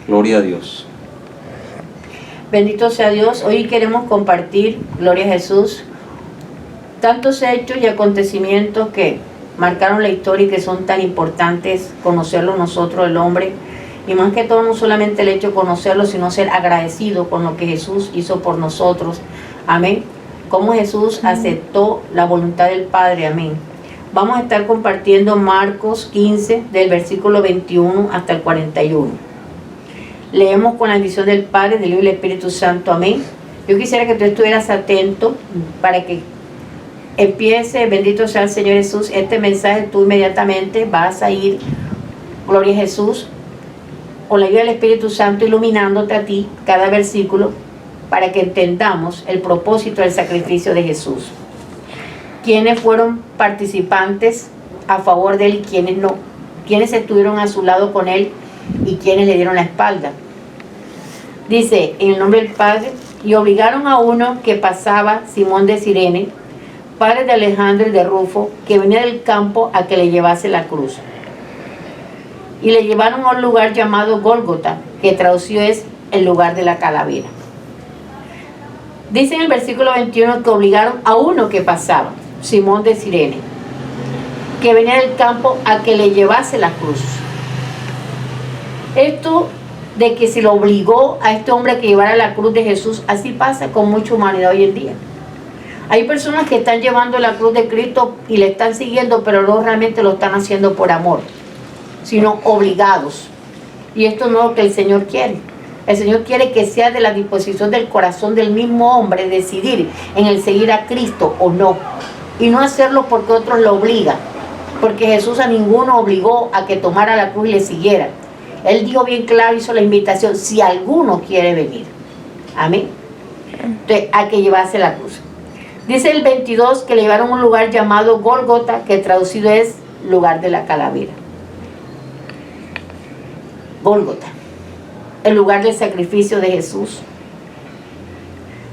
Gloria a Dios. Bendito sea Dios. Hoy queremos compartir, gloria a Jesús, tantos hechos y acontecimientos que marcaron la historia y que son tan importantes conocerlo nosotros, el hombre. Y más que todo, no solamente el hecho de conocerlo, sino ser agradecido con lo que Jesús hizo por nosotros. Amén. Cómo Jesús aceptó la voluntad del Padre. Amén. Vamos a estar compartiendo Marcos 15, del versículo 21 hasta el 41. Leemos con la bendición del Padre, del Hijo y del Espíritu Santo. Amén. Yo quisiera que tú estuvieras atento para que empiece, bendito sea el Señor Jesús, este mensaje. Tú inmediatamente vas a ir, gloria a Jesús, con la ayuda del Espíritu Santo iluminándote a ti cada versículo para que entendamos el propósito del sacrificio de Jesús. Quiénes fueron participantes a favor de él y quiénes no. Quiénes estuvieron a su lado con él y quiénes le dieron la espalda. Dice, en el nombre del Padre, y obligaron a uno que pasaba, Simón de Cirene, padre de Alejandro y de Rufo, que venía del campo, a que le llevase la cruz. Y le llevaron a un lugar llamado Gólgota, que traducido es el lugar de la calavera. Dice en el versículo 21 que obligaron a uno que pasaba, Simón de Cirene, que venía del campo, a que le llevase la cruz. Esto de que se lo obligó a este hombre que llevara la cruz de Jesús, así pasa con mucha humanidad hoy en día. Hay personas que están llevando la cruz de Cristo y le están siguiendo, pero no realmente lo están haciendo por amor, sino obligados. Y esto no es lo que el Señor quiere. El Señor quiere que sea de la disposición del corazón del mismo hombre decidir en el seguir a Cristo o no. Y no hacerlo porque otros lo obligan. Porque Jesús a ninguno obligó a que tomara la cruz y le siguiera. Él dijo bien claro, hizo la invitación, si alguno quiere venir. Amén. Entonces, a que llevase la cruz. Dice el 22 que le llevaron a un lugar llamado Gólgota, que traducido es lugar de la calavera. Gólgota, el lugar del sacrificio de Jesús.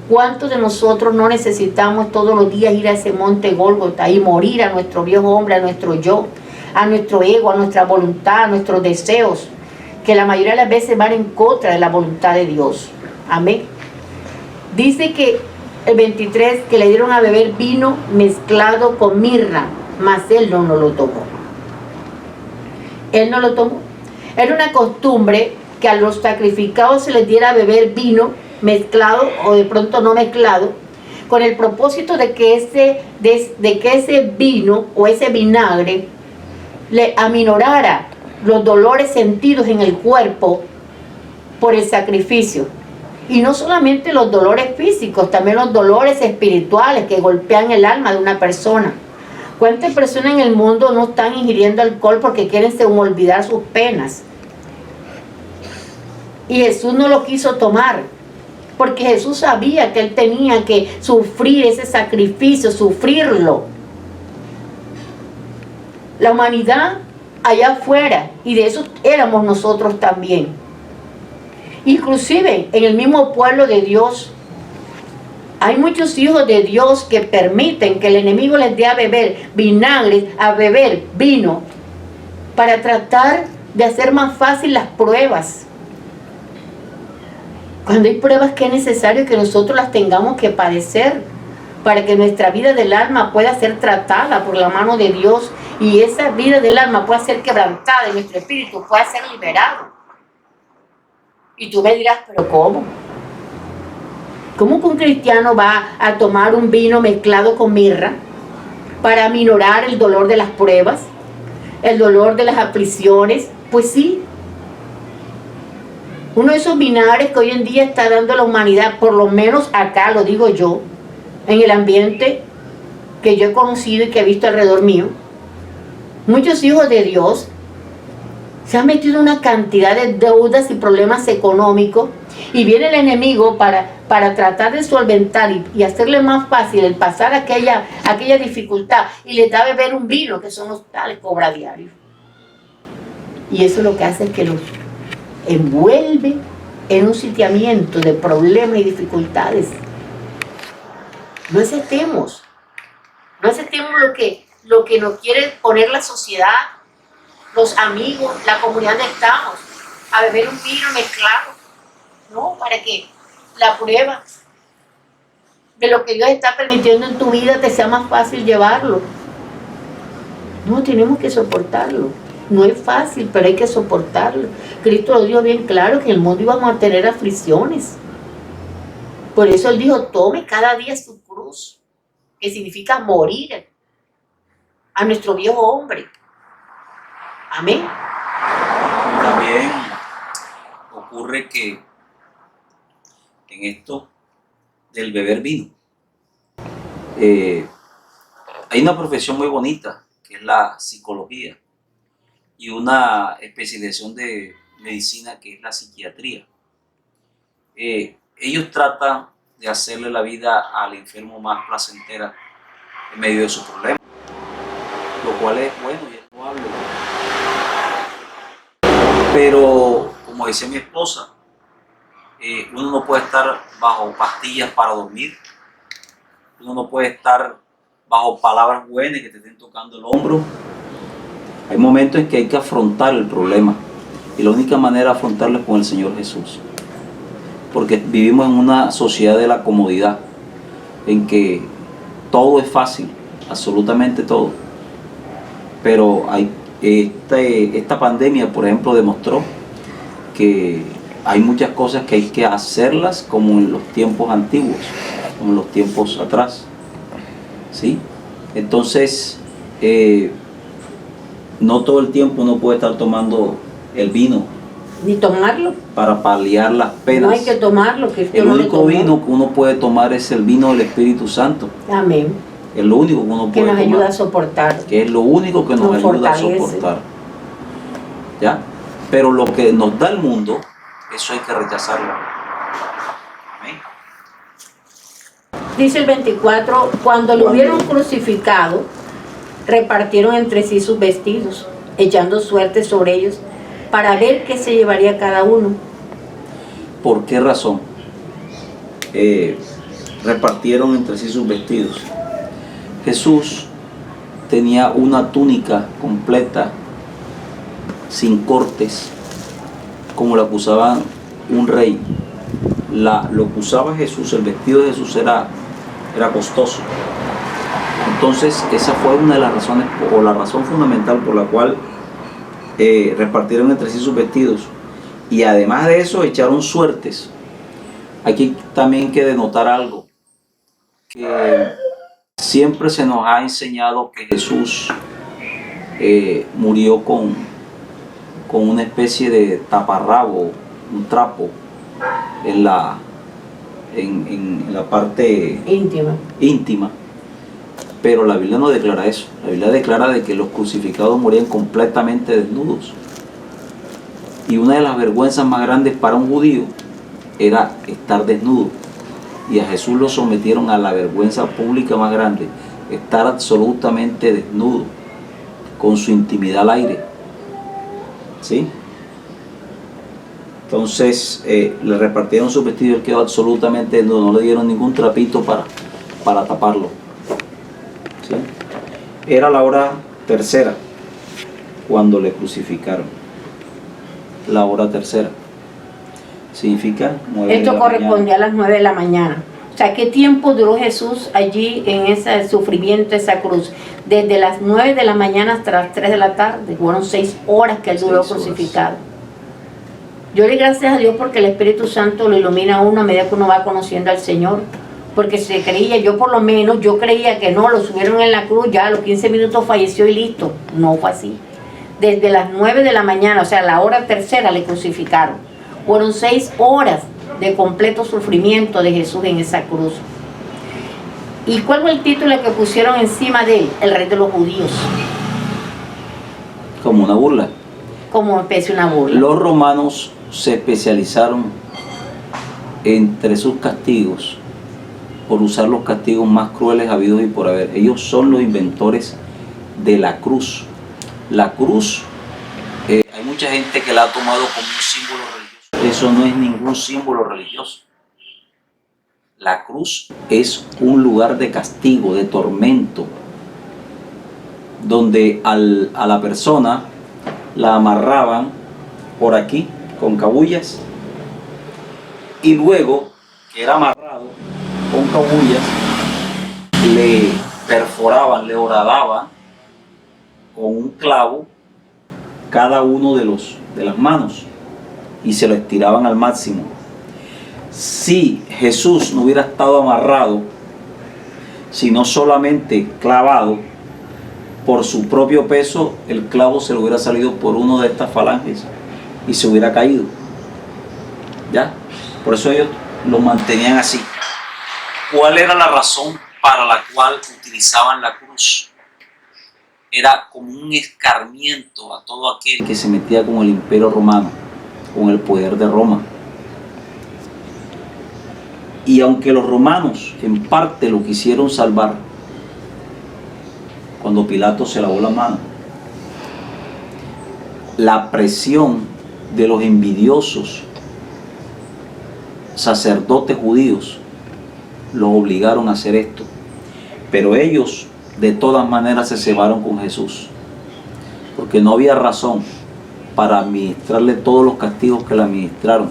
¿Cuántos de nosotros no necesitamos todos los días ir a ese monte Gólgota y morir a nuestro viejo hombre, a nuestro yo, a nuestro ego, a nuestra voluntad, a nuestros deseos, que la mayoría de las veces van en contra de la voluntad de Dios? Amén. Dice que el 23 que le dieron a beber vino mezclado con mirra, mas él no lo tomó. Él no lo tomó. Era una costumbre que a los sacrificados se les diera a beber vino mezclado o de pronto no mezclado, con el propósito de que ese vino o ese vinagre le aminorara los dolores sentidos en el cuerpo por el sacrificio. Y no solamente los dolores físicos, también los dolores espirituales que golpean el alma de una persona. ¿Cuántas personas en el mundo no están ingiriendo alcohol porque quieren olvidar sus penas? Y Jesús no lo quiso tomar, porque Jesús sabía que él tenía que sufrir ese sacrificio, sufrirlo. La humanidad allá afuera, y de eso éramos nosotros también. Inclusive en el mismo pueblo de Dios, hay muchos hijos de Dios que permiten que el enemigo les dé a beber vinagre, a beber vino, para tratar de hacer más fácil las pruebas. Cuando hay pruebas que es necesario que nosotros las tengamos que padecer, para que nuestra vida del alma pueda ser tratada por la mano de Dios, y esa vida del alma pueda ser quebrantada y nuestro espíritu pueda ser liberado. Y tú me dirás, ¿pero cómo? ¿Cómo que un cristiano va a tomar un vino mezclado con mirra para aminorar el dolor de las pruebas, el dolor de las aflicciones? Pues sí. Uno de esos vinagres que hoy en día está dando la humanidad, por lo menos acá, lo digo yo, en el ambiente que yo he conocido y que he visto alrededor mío, muchos hijos de Dios se han metido en una cantidad de deudas y problemas económicos, y viene el enemigo para tratar de solventar y hacerle más fácil el pasar aquella dificultad, y les da a beber un vino, que son los tales cobra diarios. Y eso lo que hace es que los envuelve en un sitiamiento de problemas y dificultades. No aceptemos lo que nos quiere poner la sociedad, los amigos, la comunidad donde estamos. a beber un vino mezclado, ¿no? Para que la prueba de lo que Dios está permitiendo en tu vida te sea más fácil llevarlo. No, tenemos que soportarlo. No es fácil, pero hay que soportarlo. Cristo lo dijo bien claro, que en el mundo íbamos a tener aflicciones. Por eso Él dijo, tome cada día su cruz, que significa morir a nuestro viejo hombre. Amén. También ocurre que en esto del beber vino, hay una profesión muy bonita, que es la psicología, y una especialización de medicina, que es la psiquiatría. Ellos tratan de hacerle la vida al enfermo más placentera en medio de sus problemas, lo cual es bueno y es loable. Pero, como dice mi esposa, uno no puede estar bajo pastillas para dormir, uno no puede estar bajo palabras buenas que te estén tocando el hombro. Hay momentos en que hay que afrontar el problema, y la única manera de afrontarlo es con el Señor Jesús, porque vivimos en una sociedad de la comodidad, en que todo es fácil, absolutamente todo. Pero esta pandemia, por ejemplo, demostró que hay muchas cosas que hay que hacerlas como en los tiempos antiguos, como en los tiempos atrás, ¿sí? Entonces, no todo el tiempo uno puede estar tomando el vino. Ni tomarlo. Para paliar las penas. No hay que tomarlo. Que el único vino que uno puede tomar es el vino del Espíritu Santo. Amén. Es lo único que uno puede tomar. Que nos ayuda a soportar. Que es lo único que nos ayuda a soportar. ¿Ya? Pero lo que nos da el mundo, eso hay que rechazarlo. Amén. Dice el 24, cuando lo hubieron crucificado, repartieron entre sí sus vestidos, echando suerte sobre ellos, para ver qué se llevaría cada uno. ¿Por qué razón repartieron entre sí sus vestidos? Jesús tenía una túnica completa, sin cortes, como la que usaba un rey. Lo que usaba Jesús, el vestido de Jesús era costoso. Entonces esa fue una de las razones, o la razón fundamental por la cual repartieron entre sí sus vestidos. Y además de eso echaron suertes. Aquí también hay que denotar algo, que siempre se nos ha enseñado que Jesús murió con una especie de taparrabo, un trapo en la parte íntima. Pero la Biblia no declara eso. La Biblia declara de que los crucificados morían completamente desnudos. Y una de las vergüenzas más grandes para un judío era estar desnudo. Y a Jesús lo sometieron a la vergüenza pública más grande, estar absolutamente desnudo, con su intimidad al aire. ¿Sí? Entonces le repartieron su vestido y él quedó absolutamente desnudo, no le dieron ningún trapito para taparlo. ¿Sí? Era la hora tercera cuando le crucificaron. La hora tercera significa 9 de la mañana. Esto correspondía a las 9 de la mañana. O sea, ¿qué tiempo duró Jesús allí en ese sufrimiento, esa cruz? Desde las 9 de la mañana hasta las 3 de la tarde. Fueron 6 horas que él duró crucificado. Yo le doy gracias a Dios porque el Espíritu Santo lo ilumina a uno a medida que uno va conociendo al Señor. Porque se creía, yo por lo menos, yo creía que no, lo subieron en la cruz, ya a los 15 minutos falleció y listo. No fue así. Desde las 9 de la mañana, o sea, la hora tercera le crucificaron. Fueron 6 horas de completo sufrimiento de Jesús en esa cruz. ¿Y cuál fue el título que pusieron encima de él? El Rey de los Judíos. Como una burla. Como especie de una burla. Los romanos se especializaron entre sus castigos por usar los castigos más crueles habidos y por haber. Ellos son los inventores de la cruz. La cruz, hay mucha gente que la ha tomado como un símbolo religioso. Eso no es ningún símbolo religioso. La cruz es un lugar de castigo, de tormento, donde a la persona la amarraban por aquí con cabullas, y luego que era amarrado con cabullas, le perforaban, le horadaban con un clavo cada uno de las manos y se lo estiraban al máximo. Si Jesús no hubiera estado amarrado, sino solamente clavado, por su propio peso el clavo se le hubiera salido por uno de estas falanges y se hubiera caído. ¿Ya? Por eso ellos lo mantenían así. ¿Cuál era la razón para la cual utilizaban la cruz? Era como un escarmiento a todo aquel que se metía con el imperio romano, con el poder de Roma. Y aunque los romanos en parte lo quisieron salvar, cuando Pilato se lavó la mano, la presión de los envidiosos sacerdotes judíos los obligaron a hacer esto. Pero ellos de todas maneras se cebaron con Jesús, porque no había razón para administrarle todos los castigos que le administraron,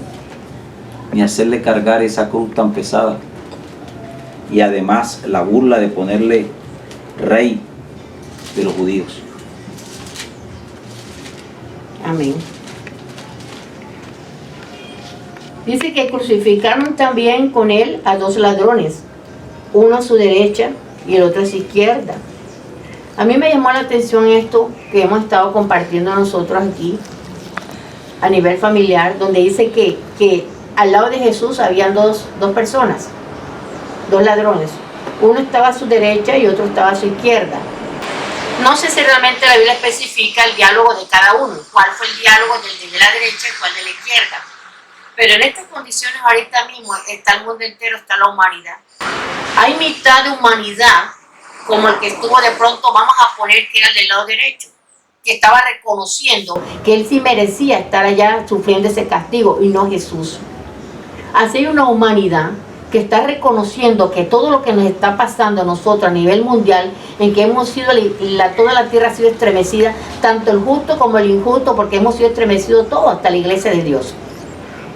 ni hacerle cargar esa cruz tan pesada, y además la burla de ponerle rey de los judíos. Amén. Dice que crucificaron también con él a 2 ladrones, uno a su derecha y el otro a su izquierda. A mí me llamó la atención esto que hemos estado compartiendo nosotros aquí a nivel familiar, donde dice que al lado de Jesús habían dos personas, 2 ladrones. Uno estaba a su derecha y otro estaba a su izquierda. No sé si realmente la Biblia especifica el diálogo de cada uno, cuál fue el diálogo del de la derecha y cuál de la izquierda. Pero en estas condiciones ahorita mismo está el mundo entero, está la humanidad. Hay mitad de humanidad, como el que estuvo de pronto, vamos a poner que era el del lado derecho, que estaba reconociendo que él sí merecía estar allá sufriendo ese castigo y no Jesús. Así hay una humanidad que está reconociendo que todo lo que nos está pasando a nosotros a nivel mundial, en que hemos sido, toda la tierra ha sido estremecida, tanto el justo como el injusto, porque hemos sido estremecidos todos, hasta la iglesia de Dios.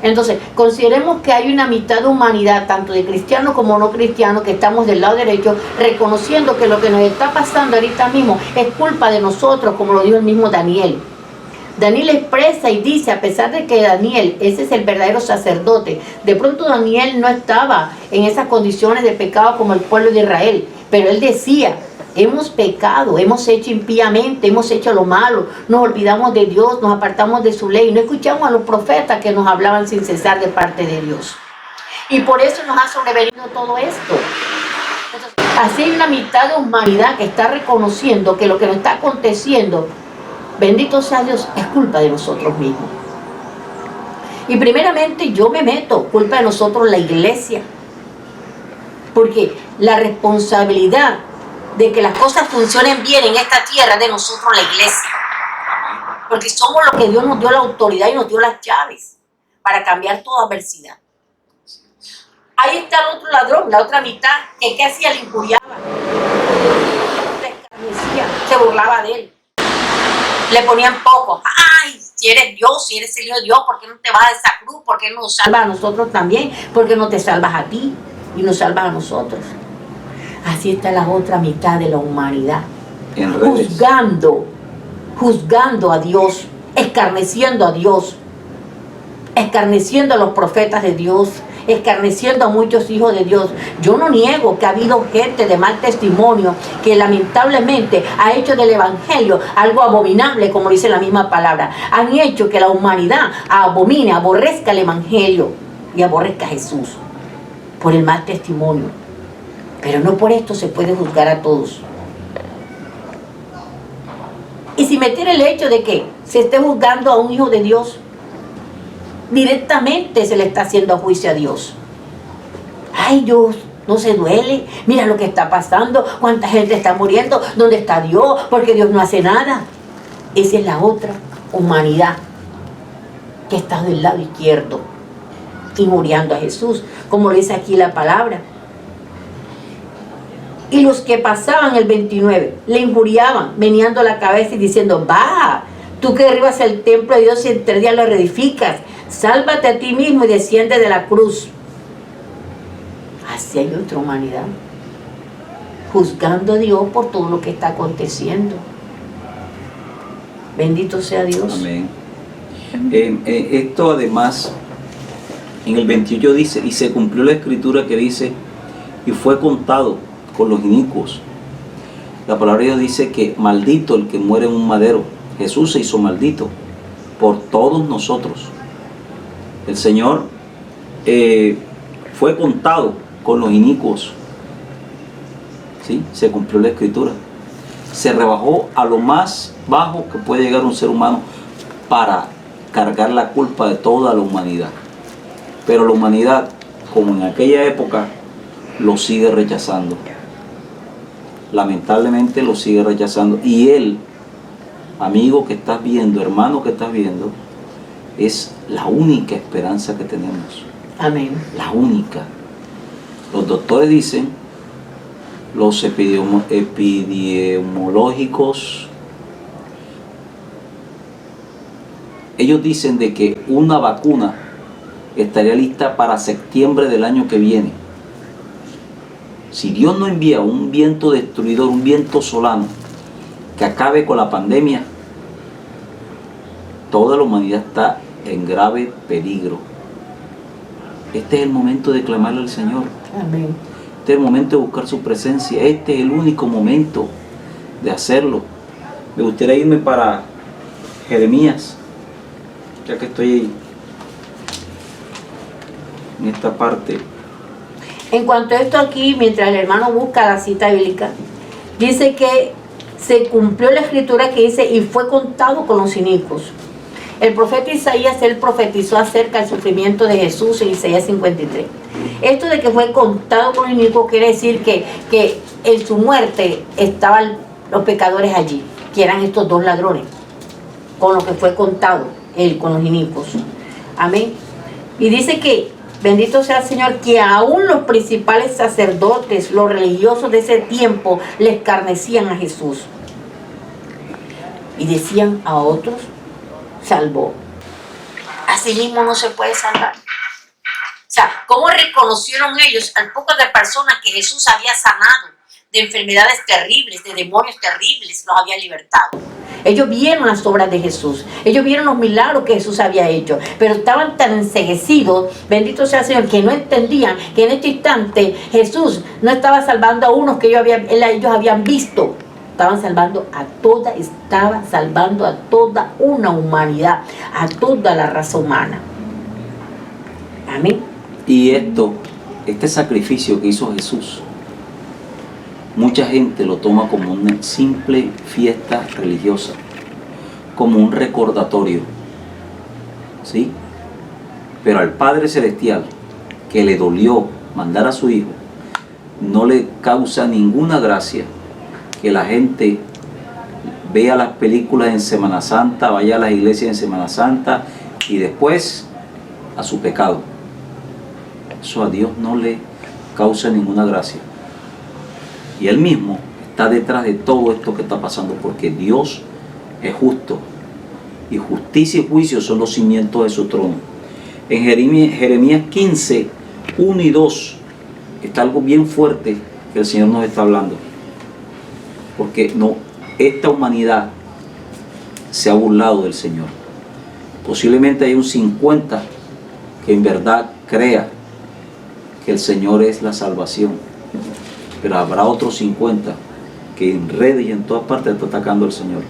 Entonces, consideremos que hay una mitad de humanidad, tanto de cristianos como no cristianos, que estamos del lado derecho, reconociendo que lo que nos está pasando ahorita mismo es culpa de nosotros, como lo dijo el mismo Daniel. Daniel expresa y dice, a pesar de que Daniel, ese es el verdadero sacerdote, de pronto Daniel no estaba en esas condiciones de pecado como el pueblo de Israel, pero él decía, hemos pecado, hemos hecho impíamente, hemos hecho lo malo, nos olvidamos de Dios, nos apartamos de su ley, no escuchamos a los profetas que nos hablaban sin cesar de parte de Dios. Y por eso nos ha sobrevenido todo esto. Entonces, así hay una mitad de humanidad que está reconociendo que lo que nos está aconteciendo, bendito sea Dios, es culpa de nosotros mismos. Y primeramente yo me meto, culpa de nosotros la iglesia. Porque la responsabilidad de que las cosas funcionen bien en esta tierra es de nosotros la iglesia. Porque somos los que Dios nos dio la autoridad y nos dio las llaves para cambiar toda adversidad. Ahí está el otro ladrón, la otra mitad, que ¿qué hacía? Le injuriaba, le escarnecía, se burlaba de él. Le ponían poco. Ay, si eres Dios, si eres el Hijo de Dios, ¿por qué no te vas a esa cruz? ¿Por qué no nos salvas a nosotros también? ¿Por qué no te salvas a ti y nos salvas a nosotros? Así está la otra mitad de la humanidad, juzgando a Dios, escarneciendo a Dios, escarneciendo a los profetas de Dios, escarneciendo a muchos hijos de Dios. Yo no niego que ha habido gente de mal testimonio que lamentablemente ha hecho del evangelio algo abominable, como dice la misma palabra. Han hecho que la humanidad abomine, aborrezca el evangelio y aborrezca a Jesús por el mal testimonio. Pero no por esto se puede juzgar a todos. Y si metiera el hecho de que se esté juzgando a un hijo de Dios, directamente se le está haciendo juicio a Dios. Ay, Dios no se duele, mira lo que está pasando, cuánta gente está muriendo, ¿dónde está Dios? Porque Dios no hace nada. Esa es la otra humanidad que está del lado izquierdo, injuriando a Jesús, como dice aquí la palabra. Y los que pasaban, el 29, le injuriaban, meneando la cabeza y diciendo, va, tú que derribas el templo de Dios y en 3 días lo reedificas, Sálvate a ti mismo y desciende de la cruz. Así hay otra humanidad, juzgando a Dios por todo lo que está aconteciendo. Bendito sea Dios. Amén. Esto además, en el 28 dice, y se cumplió la escritura que dice, y fue contado con los inicuos. La palabra de Dios dice que maldito el que muere en un madero. Jesús se hizo maldito por todos nosotros. El Señor fue contado con los inicuos. ¿Sí? Se cumplió la escritura. Se rebajó a lo más bajo que puede llegar un ser humano para cargar la culpa de toda la humanidad. Pero la humanidad, como en aquella época, lo sigue rechazando. Lamentablemente lo sigue rechazando. Y él, amigo que estás viendo, hermano que estás viendo, es la única esperanza que tenemos. Amén. La única. Los doctores dicen, los epidemiológicos, ellos dicen de que una vacuna estaría lista para septiembre del año que viene. Si Dios no envía un viento destruidor, un viento solano, que acabe con la pandemia, toda la humanidad está en grave peligro. Este es el momento de clamarle al Señor. Amén. Este es el momento de buscar su presencia. Este es el único momento de hacerlo. Me gustaría irme para Jeremías, ya que estoy ahí, en esta parte. En cuanto a esto aquí, mientras el hermano busca la cita bíblica, dice que se cumplió la escritura que dice, y fue contado con los inicuos. El profeta Isaías, él profetizó acerca del sufrimiento de Jesús en Isaías 53. Esto de que fue contado con los inicuos quiere decir que en su muerte estaban los pecadores allí, que eran estos dos ladrones, con lo que fue contado él con los inicuos. Amén. Y dice que, bendito sea el Señor, que aún los principales sacerdotes, los religiosos de ese tiempo, le escarnecían a Jesús. Y decían a otros, salvó. Así mismo no se puede salvar. O sea, ¿cómo reconocieron ellos al poco de personas que Jesús había sanado de enfermedades terribles, de demonios terribles, los había libertado? Ellos vieron las obras de Jesús, ellos vieron los milagros que Jesús había hecho, pero estaban tan enceguecidos, bendito sea el Señor, que no entendían que en este instante Jesús no estaba salvando a unos que ellos habían visto. Estaba salvando a toda una humanidad, a toda la raza humana. Amén. Y este sacrificio que hizo Jesús, mucha gente lo toma como una simple fiesta religiosa, como un recordatorio, ¿sí? Pero al Padre Celestial, que le dolió mandar a su Hijo, no le causa ninguna gracia que la gente vea las películas en Semana Santa, vaya a las iglesias en Semana Santa y después a su pecado. Eso a Dios no le causa ninguna gracia. Y Él mismo está detrás de todo esto que está pasando, porque Dios es justo y justicia y juicio son los cimientos de su trono. En Jeremías 15, 1 y 2 está algo bien fuerte que el Señor nos está hablando. Porque esta humanidad se ha burlado del Señor. Posiblemente hay un 50 que en verdad crea que el Señor es la salvación. Pero habrá otros 50 que en redes y en todas partes está atacando al Señor.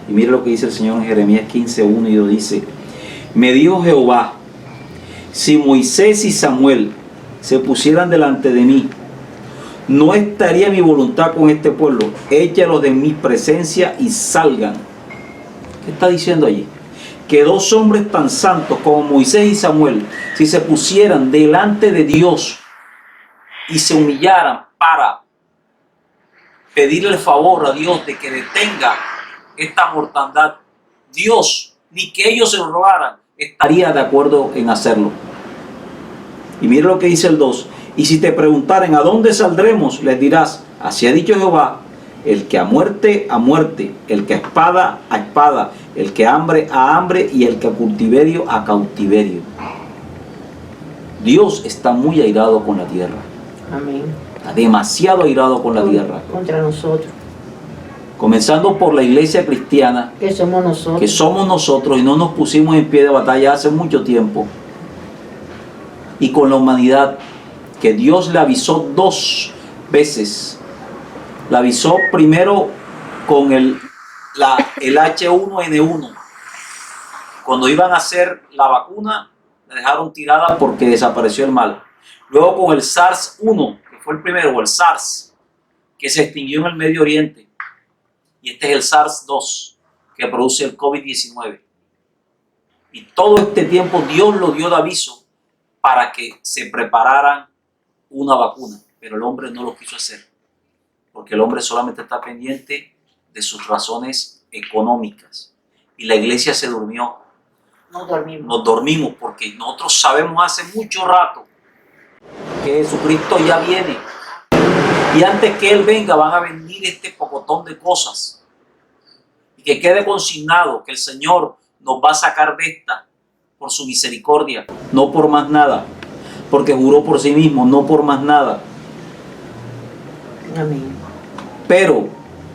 Y mire lo que dice el Señor en Jeremías 15, 1 y 2. Dice: me dijo Jehová, si Moisés y Samuel se pusieran delante de mí, no estaría mi voluntad con este pueblo. Échalos de mi presencia y salgan. ¿Qué está diciendo allí? Que dos hombres tan santos como Moisés y Samuel, si se pusieran delante de Dios y se humillaran para pedirle el favor a Dios de que detenga esta mortandad, Dios, ni que ellos se lo rogaran, estaría de acuerdo en hacerlo. Y mire lo que dice el 2. Y si te preguntaren a dónde saldremos, les dirás: así ha dicho Jehová, El que a muerte, a muerte. El que a espada, a espada. El que a hambre, a hambre. Y el que a cautiverio, a cautiverio. Dios está muy airado con la tierra. Amén. Está demasiado airado con la tierra. Contra nosotros. Comenzando por la iglesia cristiana, Que somos nosotros. que somos nosotros y no nos pusimos en pie de batalla hace mucho tiempo. Y con la humanidad, que Dios le avisó 2 veces. Le avisó primero con el H1N1. Cuando iban a hacer la vacuna, la dejaron tirada porque desapareció el mal. Luego con el SARS-1, que fue el primero, o el SARS, que se extinguió en el Medio Oriente. Y este es el SARS-2, que produce el COVID-19. Y todo este tiempo Dios lo dio de aviso para que se prepararan una vacuna. Pero el hombre no lo quiso hacer. Porque el hombre solamente está pendiente de sus razones económicas. Y la iglesia se durmió. Nos dormimos porque nosotros sabemos hace mucho rato que Jesucristo ya viene. Y antes que Él venga van a venir este pocotón de cosas. Y que quede consignado que el Señor nos va a sacar de esta por su misericordia, no por más nada. Porque juró por sí mismo, no por más nada. Amén. Pero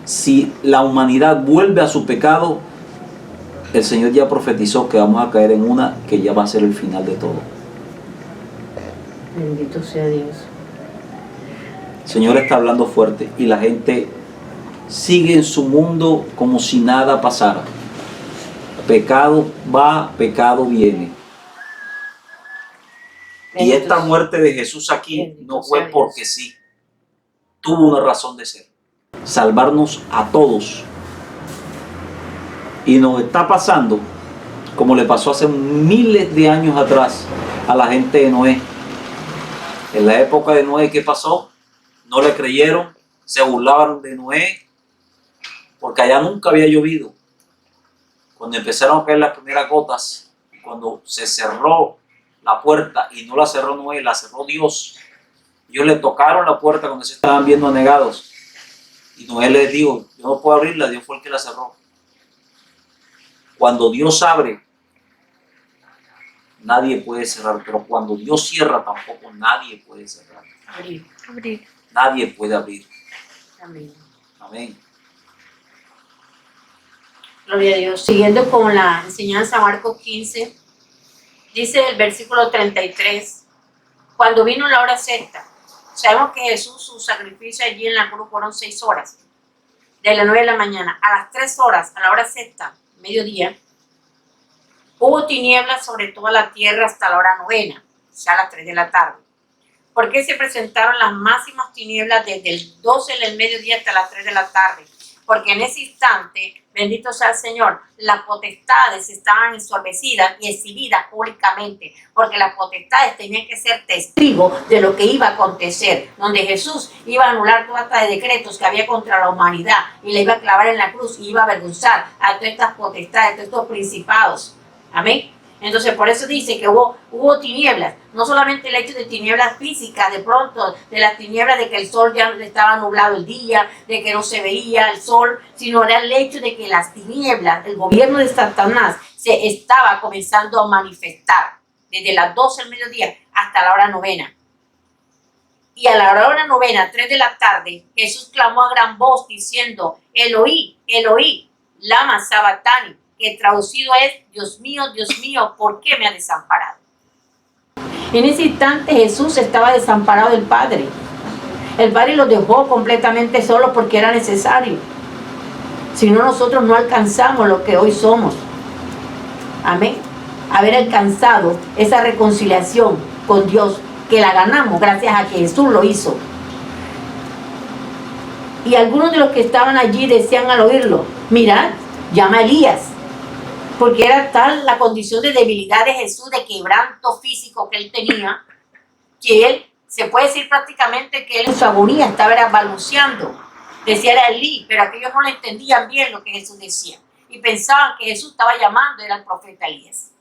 si la humanidad vuelve a su pecado, el Señor ya profetizó que vamos a caer en una que ya va a ser el final de todo. Bendito sea Dios. El Señor está hablando fuerte y la gente sigue en su mundo como si nada pasara. Pecado va, pecado viene. Y esta muerte de Jesús aquí no fue porque sí. Tuvo una razón de ser. Salvarnos a todos. Y nos está pasando como le pasó hace miles de años atrás a la gente de Noé. En la época de Noé, ¿qué pasó? No le creyeron, se burlaban de Noé, porque allá nunca había llovido. Cuando empezaron a caer las primeras gotas, cuando se cerró la puerta, y no la cerró Noé, la cerró Dios. Ellos le tocaron la puerta cuando se estaban viendo anegados. Y Noé les dijo, yo no puedo abrirla, Dios fue el que la cerró. Cuando Dios abre, nadie puede cerrar, pero cuando Dios cierra, tampoco nadie puede cerrar. Abrir. Nadie puede abrir. Amén. Amén. Gloria a Dios. Siguiendo con la enseñanza Marcos 15, dice el versículo 33, cuando vino la hora sexta, sabemos que Jesús, su sacrificio allí en la cruz fueron 6 horas, de las 9 de la mañana a las 3 horas, a la hora sexta, mediodía, hubo tinieblas sobre toda la tierra hasta la hora novena, o sea, a las 3 de la tarde. ¿Por qué se presentaron las máximas tinieblas desde el 12 del mediodía hasta las 3 de la tarde? Porque en ese instante, bendito sea el Señor, las potestades estaban ensorbecidas y exhibidas públicamente, porque las potestades tenían que ser testigos de lo que iba a acontecer, donde Jesús iba a anular toda esta de decretos que había contra la humanidad y le iba a clavar en la cruz y iba a avergonzar a todas estas potestades, a todos estos principados. Amén. Entonces, por eso dice que hubo tinieblas, no solamente el hecho de tinieblas físicas, de pronto, de las tinieblas de que el sol ya estaba nublado el día, de que no se veía el sol, sino era el hecho de que las tinieblas, el gobierno de Satanás, se estaba comenzando a manifestar desde las 12 del mediodía hasta la hora novena. Y a la hora novena, 3 de la tarde, Jesús clamó a gran voz diciendo, Eloí, Eloí, lama sabactani, que traducido es, Dios mío, ¿por qué me ha desamparado? En ese instante Jesús estaba desamparado del Padre. El Padre lo dejó completamente solo porque era necesario. Si no, nosotros no alcanzamos lo que hoy somos. Amén. Haber alcanzado esa reconciliación con Dios, que la ganamos gracias a que Jesús lo hizo. Y algunos de los que estaban allí decían al oírlo, mirad, llama a Elías. Porque era tal la condición de debilidad de Jesús, de quebranto físico que él tenía, que él, se puede decir prácticamente que él en su agonía estaba balbuceando. Decía era Elí, pero aquellos no le entendían bien lo que Jesús decía. Y pensaban que Jesús estaba llamando, era el profeta Elías.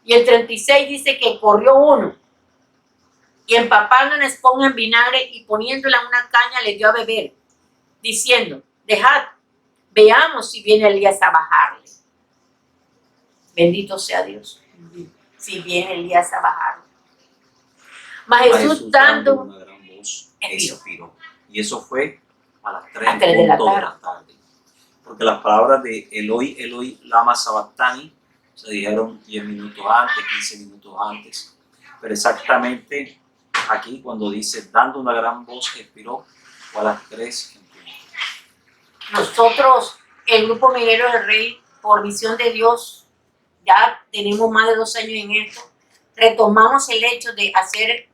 Y el 36 dice que corrió uno, y empapando una esponja en vinagre y poniéndola en una caña le dio a beber. diciendo, dejad, veamos si viene Elías a bajarle. Bendito sea Dios. Si viene Elías a bajarle. Mas Jesús dando una gran voz, expiró. expiró. Y eso fue a las 3 A 3 de la de la tarde. Porque las palabras de Eloi, Eloi, lama sabactani se dijeron 10 minutos antes, 15 minutos antes. Pero exactamente aquí cuando dice dando una gran voz expiró, fue a las 3 en punto. Nosotros, el Grupo Minero del Rey, por visión de Dios, ya tenemos más de 2 años en esto, retomamos el hecho de hacer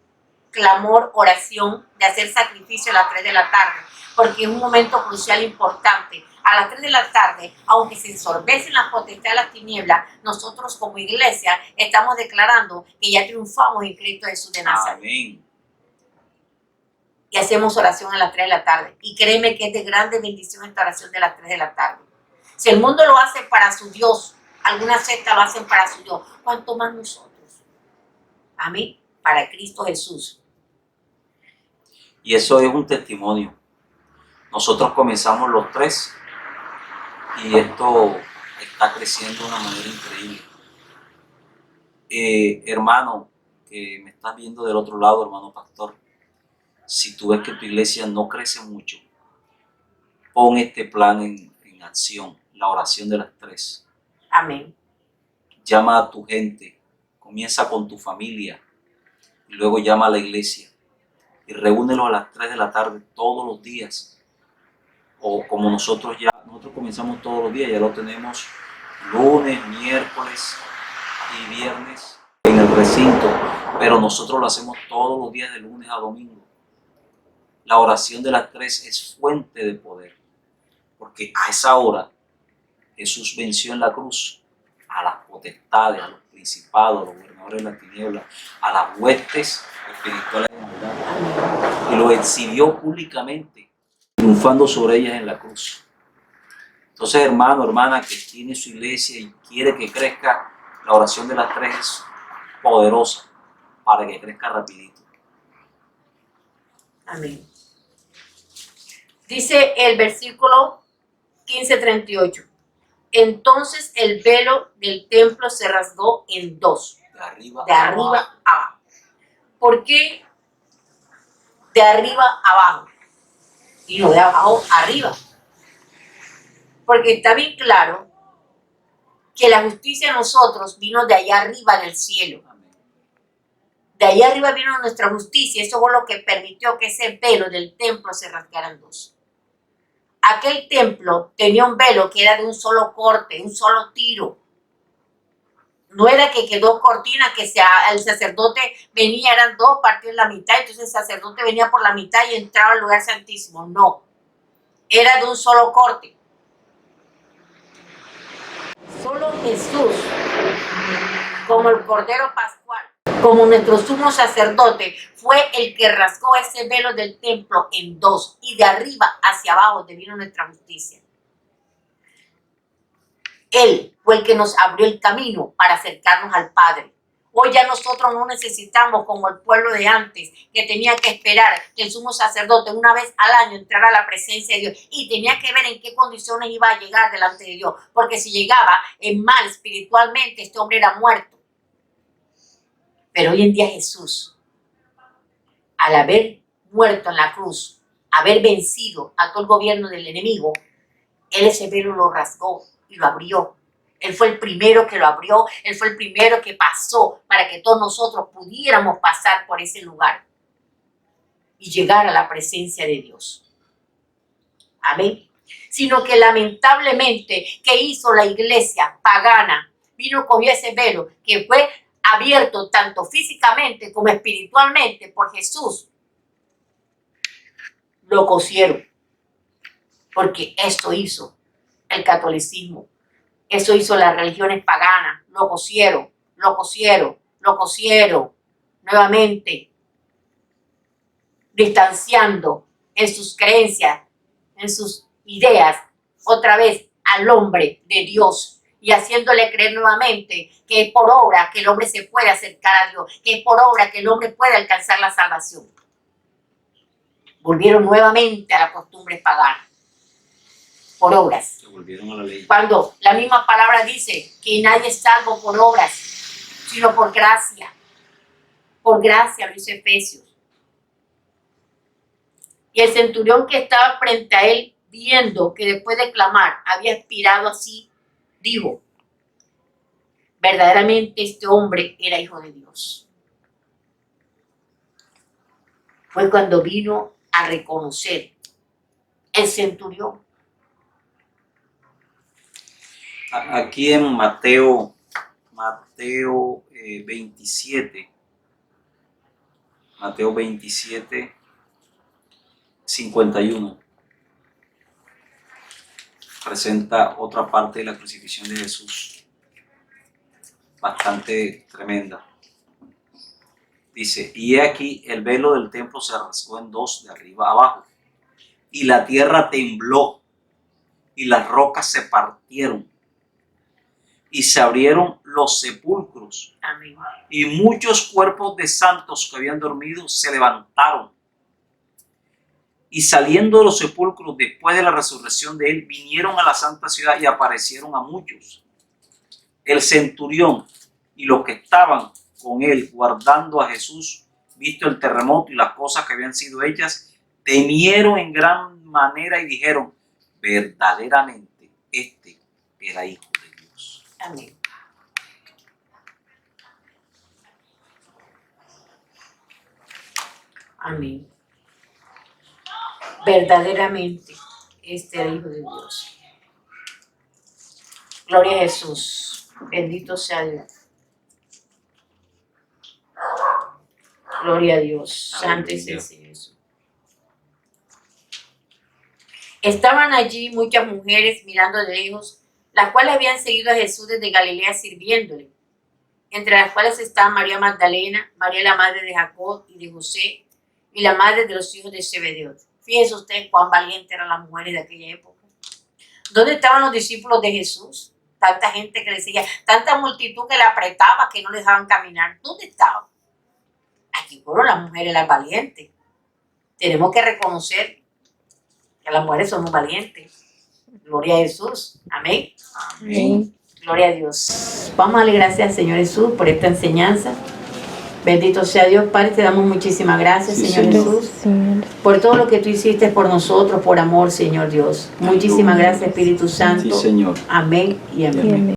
clamor, oración, de hacer sacrificio a las 3 de la tarde, porque es un momento crucial importante. A las 3 de la tarde, aunque se ensorbecen las potestades de las tinieblas, nosotros como iglesia estamos declarando que ya triunfamos en Cristo Jesús de Nazaret. Amén. Y hacemos oración a las 3 de la tarde. Y créeme que es de grande bendición esta oración de las 3 de la tarde. Si el mundo lo hace para su Dios, algunas sectas lo hacen para su Dios, ¿cuánto más nosotros? Amén. Para Cristo Jesús. Y eso es un testimonio. Nosotros comenzamos los 3 y esto está creciendo de una manera increíble. Hermano, que me estás viendo del otro lado, hermano pastor, si tú ves que tu iglesia no crece mucho, pon este plan en acción, la oración de las 3. Amén. Llama a tu gente, comienza con tu familia y luego llama a la iglesia y reúnelos a las 3 de la tarde todos los días. O como nosotros comenzamos todos los días, ya lo tenemos lunes, miércoles y viernes en el recinto, pero nosotros lo hacemos todos los días de lunes a domingo. La oración de las 3 es fuente de poder, porque a esa hora Jesús venció en la cruz a las potestades, a los principados, a los gobernadores de la tiniebla, a las huestes espirituales de maldad, y lo exhibió públicamente, triunfando sobre ellas en la cruz. Entonces, hermano, hermana, que tiene su iglesia y quiere que crezca, la oración de las 3 es poderosa para que crezca rapidito. Amén. Dice el versículo 15:38. Entonces el velo del templo se rasgó en 2. De arriba a abajo. ¿Por qué de arriba a abajo? Y no de abajo arriba. Porque está bien claro que la justicia de nosotros vino de allá arriba del cielo. De allá arriba vino nuestra justicia. Eso fue lo que permitió que ese velo del templo se rasgara en 2. Aquel templo tenía un velo que era de un solo corte, un solo tiro. No era que quedó cortina, que el sacerdote venía, eran 2 partidos en la mitad, entonces el sacerdote venía por la mitad y entraba al lugar santísimo. No, era de un solo corte. Solo Jesús, como el Cordero Pascual, como nuestro sumo sacerdote, fue el que rasgó ese velo del templo en 2 y de arriba hacia abajo vino nuestra justicia. Él fue el que nos abrió el camino para acercarnos al Padre. Hoy ya nosotros no necesitamos, como el pueblo de antes, que tenía que esperar que el sumo sacerdote una vez al año entrara a la presencia de Dios y tenía que ver en qué condiciones iba a llegar delante de Dios, porque si llegaba en mal espiritualmente, este hombre era muerto. Pero hoy en día Jesús, al haber muerto en la cruz, haber vencido a todo el gobierno del enemigo, Él ese velo lo rasgó y lo abrió. Él fue el primero que lo abrió, Él fue el primero que pasó para que todos nosotros pudiéramos pasar por ese lugar y llegar a la presencia de Dios. Amén. Sino que lamentablemente, ¿qué hizo la iglesia pagana? Vino con ese velo que fue abierto tanto físicamente como espiritualmente por Jesús. Lo cosieron. Porque esto hizo el catolicismo. Eso hizo las religiones paganas. Lo cosieron, lo cosieron, lo cosieron. Nuevamente, distanciando en sus creencias, en sus ideas, otra vez al hombre de Dios y haciéndole creer nuevamente que es por obra que el hombre se puede acercar a Dios, que es por obra que el hombre puede alcanzar la salvación. Volvieron nuevamente a la costumbre pagana. por obras. Se volvieron a la ley. Cuando la misma palabra dice que nadie es salvo por obras, sino por gracia. Por gracia, lo dice Efesios. Y el centurión que estaba frente a él, viendo que después de clamar había expirado así, dijo, verdaderamente este hombre era hijo de Dios. Fue cuando vino a reconocer el centurión. Aquí en Mateo 27, Mateo 27, 51, presenta otra parte de la crucifixión de Jesús, bastante tremenda. Dice, y he aquí el velo del templo se rasgó en dos de arriba a abajo, y la tierra tembló, y las rocas se partieron, y se abrieron los sepulcros. Amén. Y muchos cuerpos de santos que habían dormido se levantaron. Y saliendo de los sepulcros después de la resurrección de él, vinieron a la santa ciudad y aparecieron a muchos. El centurión y los que estaban con él guardando a Jesús, visto el terremoto y las cosas que habían sido hechas, temieron en gran manera y dijeron, verdaderamente este era hijo de Dios. Amén. Amén. Verdaderamente, este era hijo de Dios. Gloria a Jesús. Bendito sea Dios. Gloria a Dios. Santo es el Señor Jesús. Estaban allí muchas mujeres mirando de lejos, las cuales habían seguido a Jesús desde Galilea sirviéndole, entre las cuales estaban María Magdalena, María la madre de Jacob y de José, y la madre de los hijos de Zebedeo. Fíjense ustedes cuán valientes eran las mujeres de aquella época. ¿Dónde estaban los discípulos de Jesús? Tanta gente que le seguía, tanta multitud que le apretaba que no les dejaban caminar. ¿Dónde estaban? Aquí fueron las mujeres las valientes. Tenemos que reconocer que las mujeres somos valientes. Gloria a Jesús. Amén. Amén. Gloria a Dios. Vamos a darle gracias al Señor Jesús por esta enseñanza. Bendito sea Dios, Padre, te damos muchísimas gracias, Sí, Señor Señor. Jesús, por todo lo que tú hiciste por nosotros, por amor, Señor Dios. Muchísimas gracias, Espíritu Santo. Sí, Señor. Amén y amén. Amén.